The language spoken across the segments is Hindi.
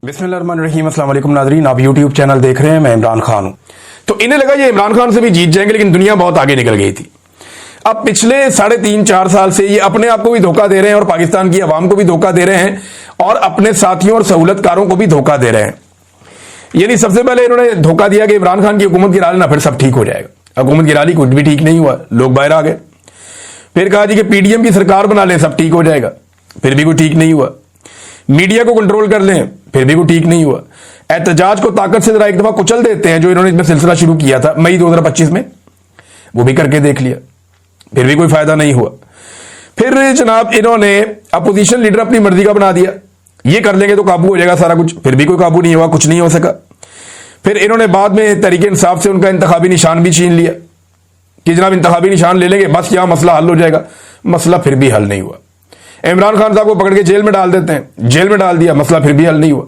बिस्मिल्लाहिर्रहमानिर्रहीम, अस्सलाम वालेकुम नाज़रीन, आप यूट्यूब चैनल देख रहे हैं। मैं इमरान खान हूं। तो इन्हें लगा ये इमरान खान से भी जीत जाएंगे, लेकिन दुनिया बहुत आगे निकल गई थी। अब पिछले 3.5-4 साल से ये अपने आप को भी धोखा दे रहे हैं और पाकिस्तान की आवाम को भी धोखा दे रहे हैं और अपने साथियों और सहूलतकारों को भी धोखा दे रहे हैं। यानी सबसे पहले इन्होंने धोखा दिया कि इमरान खान की हुकूमत गिरा लेना, फिर सब ठीक हो जाएगा। हुकूमत गिरा ली, कुछ भी ठीक नहीं हुआ, लोग बाहर आ गए। फिर कहा जी कि पीडीएम की सरकार बना ले, सब ठीक हो जाएगा, फिर भी कोई ठीक नहीं हुआ। मीडिया को कंट्रोल कर लें, फिर भी कोई ठीक नहीं हुआ। एहतजाज को ताकत से जरा एक दफा कुचल देते हैं, जो इन्होंने इसमें सिलसिला शुरू किया था मई 2025 में, वो भी करके देख लिया, फिर भी कोई फायदा नहीं हुआ। फिर जनाब इन्होंने अपोजिशन लीडर अपनी मर्जी का बना दिया, ये कर लेंगे तो काबू हो जाएगा सारा कुछ, फिर भी कोई काबू नहीं हुआ, कुछ नहीं हो सका। फिर इन्होंने बाद में तरीके इंसाफ से उनका इंतखाबी निशान भी छीन लिया कि जनाब इंतखाबी निशान ले लेंगे, बस यहां मसला हल हो जाएगा। मसला फिर भी हल नहीं हुआ। इमरान खान साहब को पकड़ के जेल में डाल देते हैं, जेल में डाल दिया, मसला फिर भी हल नहीं हुआ।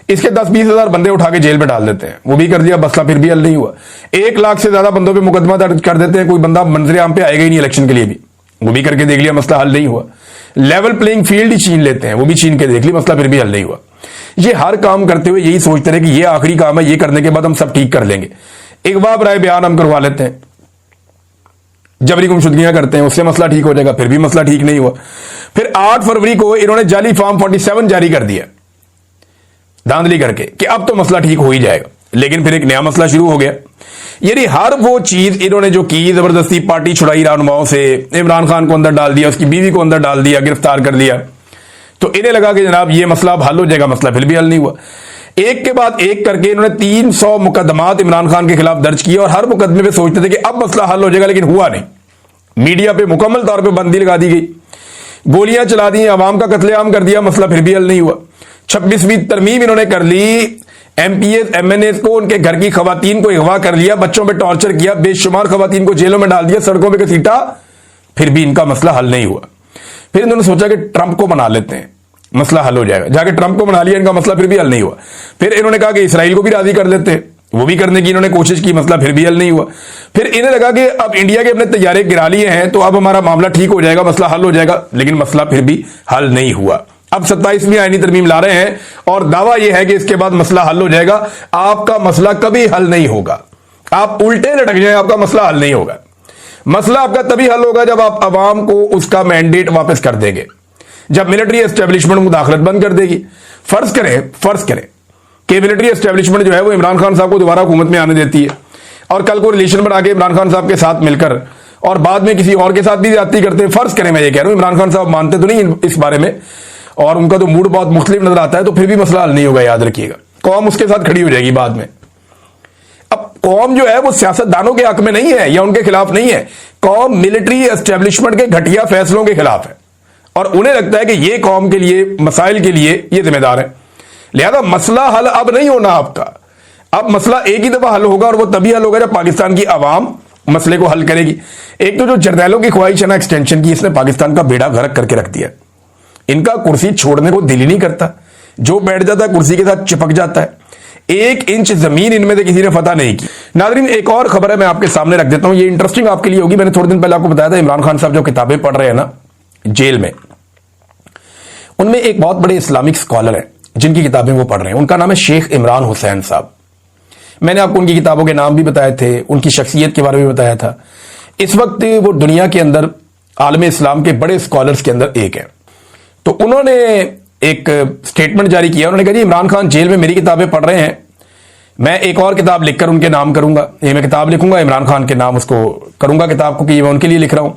इसके 10-20 हजार बंदे उठा के जेल में डाल देते हैं, वो भी कर दिया, मसला फिर भी हल नहीं हुआ। 1 लाख से ज्यादा बंदों पे मुकदमा दर्ज कर देते हैं, कोई बंदा मंजरे आम पे आएगा ही नहीं इलेक्शन के लिए भी, वो भी करके देख लिया, मसला हल नहीं हुआ। लेवल प्लेइंग फील्ड ही छीन लेते हैं, वो भी छीन के देख लिया, मसला फिर भी हल नहीं हुआ। ये हर काम करते हुए यही सोचते रहे कि ये आखिरी काम है, ये करने के बाद हम सब ठीक कर लेंगे। इकबाल राय बयान हम करवा लेते हैं, जबरी गुमशुदगियां करते हैं, उससे मसला ठीक हो जाएगा, फिर भी मसला ठीक नहीं हुआ। फिर 8 फरवरी को इन्होंने जाली फॉर्म 47 जारी कर दिया धांधली करके कि अब तो मसला ठीक हो ही जाएगा, लेकिन फिर एक नया मसला शुरू हो गया। यानी हर वो चीज इन्होंने जो की, जबरदस्ती पार्टी छुड़ाई रहनुमाओं से, इमरान खान को अंदर डाल दिया, उसकी बीवी को अंदर डाल दिया, गिरफ्तार कर लिया, तो इन्हें लगा कि जनाब ये मसला अब हल हो जाएगा, मसला फिर भी हल नहीं हुआ। एक के बाद एक करके इन्होंने 300 मुकदमात इमरान खान के खिलाफ दर्ज किए और हर मुकदमे पे सोचते थे कि अब मसला हल हो जाएगा, लेकिन हुआ नहीं। मीडिया पे मुकम्मल तौर पे बंदी लगा दी गई, गोलियां चला दी, आवाम का कत्लेआम कर दिया, मसला फिर भी हल नहीं हुआ। 26वीं तरमीम इन्होंने कर ली, एमपीएस एमएनएस को, उनके घर की खवातीन को अगवा कर लिया, बच्चों पे टॉर्चर किया, बेशुमार खवातीन को जेलों में डाल दिया, सड़कों पे घसीटा, फिर भी इनका मसला हल नहीं हुआ। फिर इन्होंने सोचा कि ट्रंप को बना लेते हैं, मसला हल हो जाएगा। जाके ट्रंप को बना लिया, इनका मसला फिर भी हल नहीं हुआ। फिर इन्होंने कहा कि इसराइल को भी राजी कर लेते हैं, वो भी करने की इन्होंने कोशिश की, मसला फिर भी हल नहीं हुआ। फिर इन्हें लगा कि अब इंडिया के अपने तैयारे गिरा लिए हैं तो अब हमारा मामला ठीक हो जाएगा, मसला हल हो जाएगा, लेकिन मसला फिर भी हल नहीं हुआ। अब 27वीं आईनी तरमीम ला रहे हैं और दावा यह है कि इसके बाद मसला हल हो जाएगा। आपका मसला कभी हल नहीं होगा, आप उल्टे लटक जाए, आपका मसला हल नहीं होगा। मसला आपका तभी हल होगा जब आप अवाम को उसका मैंडेट वापस कर देंगे, जब मिलिट्री एस्टेब्लिशमेंट मुदाखलत बंद कर देगी। फर्ज करें कि मिलिट्री एस्टेब्लिशमेंट जो है वो इमरान खान साहब को दोबारा हुकूमत में आने देती है और कल को रिलेशन बना के इमरान खान साहब के साथ मिलकर और बाद में किसी और के साथ भी ज्यादती करते हैं। फर्ज करें, मैं ये कह रहा हूं, इमरान खान साहब मानते तो नहीं इस बारे में और उनका तो मूड बहुत मुख्तलिफ नजर आता है, तो फिर भी मसला हल नहीं होगा, याद रखिएगा। कौम उसके साथ खड़ी हो जाएगी बाद में। अब कौम जो है वो सियासतदानों के हक में नहीं है या उनके खिलाफ नहीं है, कौम मिलिट्री एस्टेब्लिशमेंट के घटिया फैसलों के खिलाफ है और उन्हें लगता है कि ये कौम के लिए, मसाइल के लिए ये जिम्मेदार है। लिहाजा मसला हल अब नहीं होना आपका, अब मसला एक ही दफा हल होगा और वो तभी हल होगा जब पाकिस्तान की आवाम मसले को हल करेगी। एक तो जो जर्नैलों की ख्वाहिश है ना एक्सटेंशन की, इसने पाकिस्तान का बेड़ा गर्क करके रख दिया। इनका कुर्सी छोड़ने को दिल ही नहीं करता, जो बैठ जाता है कुर्सी के साथ चिपक जाता है। 1 इंच जमीन इनमें से किसी ने फतह नहीं की। नाज़रीन, एक और खबर है, मैं आपके सामने रख देता हूं, ये इंटरेस्टिंग आपके लिए होगी। मैंने थोड़े दिन पहले आपको बताया था इमरान खान साहब जो किताबें पढ़ रहे हैं ना जेल में, उनमें एक बहुत बड़े इस्लामिक स्कॉलर हैं जिनकी किताबें वो पढ़ रहे हैं। उनका नाम है शेख इमरान हुसैन साहब। मैंने आपको उनकी किताबों के नाम भी बताए थे, उनकी शख्सियत के बारे में बताया था। इस वक्त वो दुनिया के अंदर आलम इस्लाम के बड़े स्कॉलर्स के अंदर एक है। तो उन्होंने एक स्टेटमेंट जारी किया, उन्होंने कहा जी इमरान खान जेल में मेरी किताबें पढ़ रहे हैं, मैं एक और किताब लिखकर उनके नाम करूंगा। ये मैं किताब लिखूंगा, इमरान खान के नाम उसको करूंगा किताब को कि ये मैं उनके लिए लिख रहा हूं।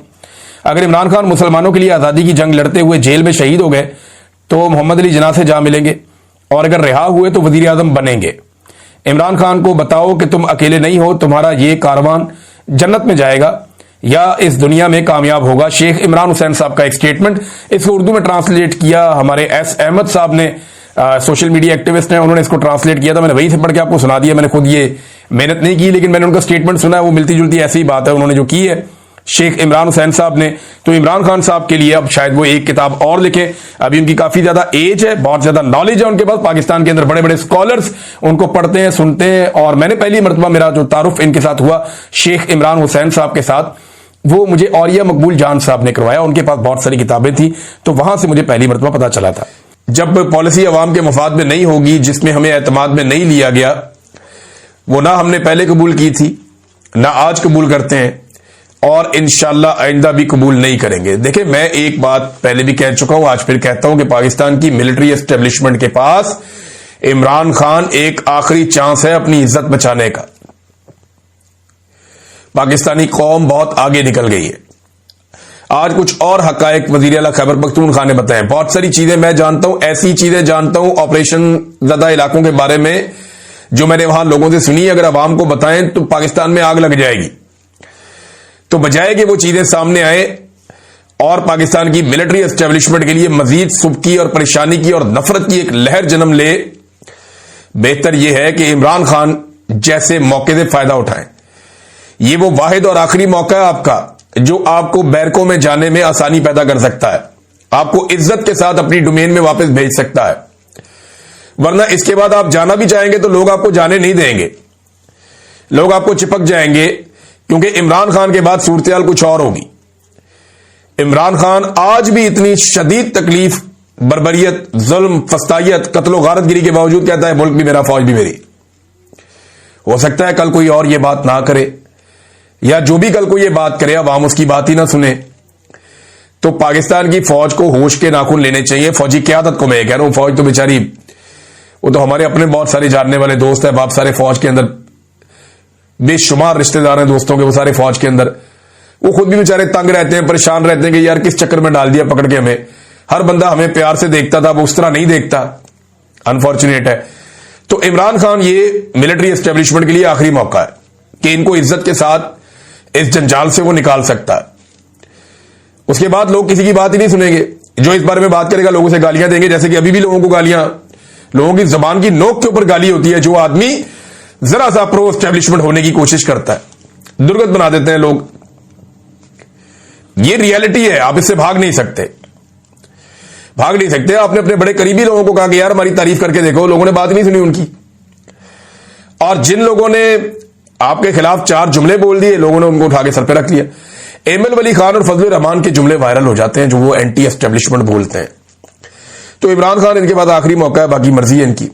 अगर इमरान खान मुसलमानों के लिए आज़ादी की जंग लड़ते हुए जेल में शहीद हो गए तो मोहम्मद अली जिन्ना से जा मिलेंगे और अगर रिहा हुए तो वजीर आजम बनेंगे। इमरान खान को बताओ कि तुम अकेले नहीं हो, तुम्हारा ये कारवान जन्नत में जाएगा या इस दुनिया में कामयाब होगा। शेख इमरान हुसैन साहब का एक स्टेटमेंट, इसको उर्दू में ट्रांसलेट किया हमारे एस अहमद साहब ने, सोशल मीडिया एक्टिविस्ट हैं, उन्होंने इसको ट्रांसलेट किया था। मैंने वहीं से पढ़ के आपको सुना दिया, मैंने खुद ये मेहनत नहीं की, लेकिन मैंने उनका स्टेटमेंट सुना है, वो मिलती जुलती ऐसी बात है उन्होंने जो की है शेख इमरान हुसैन साहब ने। तो इमरान खान साहब के लिए अब शायद वो एक किताब और लिखें। अभी उनकी काफी ज्यादा एज है, बहुत ज्यादा नॉलेज है उनके पास, पाकिस्तान के अंदर बड़े बड़े स्कॉलर्स उनको पढ़ते हैं, सुनते हैं। और मैंने पहली मरतबा मेरा जो तारुफ इनके साथ हुआ शेख इमरान हुसैन साहब के साथ, वो मुझे औरिया मकबूल जान साहब ने करवाया। उनके पास बहुत सारी किताबें थी, तो वहां से मुझे पहली मरतबा पता चला था। जब पॉलिसी अवाम के मफाद में नहीं होगी, जिसमें हमें एतमाद में नहीं लिया गया, वो ना हमने पहले कबूल की थी, ना आज कबूल करते हैं और इंशाल्लाह आइंदा भी कबूल नहीं करेंगे। देखिए, मैं एक बात पहले भी कह चुका हूं, आज फिर कहता हूं कि पाकिस्तान की मिलिट्री एस्टेब्लिशमेंट के पास इमरान खान एक आखिरी चांस है अपनी इज्जत बचाने का। पाकिस्तानी कौम बहुत आगे निकल गई है। आज कुछ और हकायक वजीर आला खैबर पख्तूनख्वा ने बताए। बहुत सारी चीजें मैं जानता हूं, ऐसी चीजें जानता हूं ऑपरेशन ज़दा इलाकों के बारे में जो मैंने वहां लोगों से सुनी। अगर अवाम को बताएं तो पाकिस्तान में आग लग जाएगी। तो बजाय कि वो चीजें सामने आए और पाकिस्तान की मिलिट्री एस्टेब्लिशमेंट के लिए मजीद सुबकी और परेशानी की और नफरत की एक लहर जन्म ले, बेहतर यह है कि इमरान खान जैसे मौके से फायदा उठाएं। ये वो वाहिद और आखिरी मौका है आपका जो आपको बैरकों में जाने में आसानी पैदा कर सकता है, आपको इज्जत के साथ अपनी डोमेन में वापस भेज सकता है। वरना इसके बाद आप जाना भी चाहेंगे तो लोग आपको जाने नहीं देंगे, लोग आपको चिपक जाएंगे, क्योंकि इमरान खान के बाद सूरत-ए-हाल कुछ और होगी। इमरान खान आज भी इतनी शदीद तकलीफ, बर्बरियत, जुल्म, फस्तायत, कत्लो गारतगिरी के बावजूद कहता है मुल्क भी मेरा, फौज भी मेरी। हो सकता है कल कोई और ये बात ना करे, या जो भी कल को ये बात करे अवाम उसकी बात ही ना सुने। तो पाकिस्तान की फौज को होश के नाखून लेने चाहिए। फौजी क्यादत को मैं कह रहा हूं, फौज तो बेचारी, वो तो हमारे अपने बहुत सारे जानने वाले दोस्त हैं, बाप सारे फौज के अंदर, बेशुमार रिश्तेदार हैं दोस्तों के वो सारे फौज के अंदर। वो खुद भी बेचारे तंग रहते हैं, परेशान रहते हैं कि यार किस चक्कर में डाल दिया पकड़ के हमें। हर बंदा हमें प्यार से देखता था, वो उस तरह नहीं देखता, अनफॉर्चुनेट है। तो इमरान खान ये मिलिट्री एस्टेब्लिशमेंट के लिए आखिरी मौका है कि इनको इज्जत के साथ इस जंजाल से वो निकाल सकता है। उसके बाद लोग किसी की बात ही नहीं सुनेंगे। जो इस बारे में बात करेगा लोगों से गालियां देंगे, जैसे कि अभी भी लोगों को गालियां, लोगों की जबान की नोक के ऊपर गाली होती है। जो आदमी जरा सा प्रो एस्टेब्लिशमेंट होने की कोशिश करता है, दुर्गत बना देते हैं लोग। ये रियलिटी है, आप इससे भाग नहीं सकते, भाग नहीं सकते। आपने अपने बड़े करीबी लोगों को कहा कि यार हमारी तारीफ करके देखो, लोगों ने बात नहीं सुनी उनकी। और जिन लोगों ने आपके खिलाफ 4 जुमले बोल दिए, लोगों ने उनको उठा के सर पे रख लिया। एमएल वली खान और फजल रहमान के जुमले वायरल हो जाते हैं जो वो एंटी एस्टेब्लिशमेंट बोलते हैं। तो इमरान खान इनके बाद आखिरी मौका है, बाकी मर्जी है इनकी।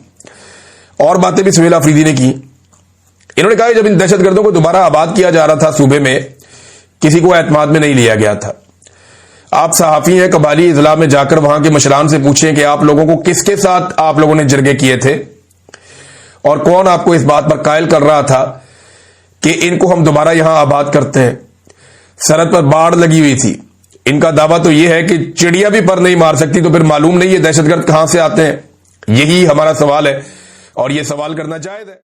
और बातें भी सुहेल अफरीदी ने की। इन्होंने कहा जब इन दहशतगर्दों को दोबारा आबाद किया जा रहा था सूबे में, किसी को एतमाद में नहीं लिया गया था। आप सहाफी हैं, कबाली इजला में जाकर वहां के मशरान से पूछें कि आप लोगों को किसके साथ आप लोगों ने जरगे किए थे और कौन आपको इस बात पर कायल कर रहा था कि इनको हम दोबारा यहां आबाद करते हैं। सरहद पर बाढ़ लगी हुई थी। इनका दावा तो यह है कि चिड़िया भी पर नहीं मार सकती, तो फिर मालूम नहीं ये दहशतगर्द कहां से आते हैं। यही हमारा सवाल है और यह सवाल करना जायज है।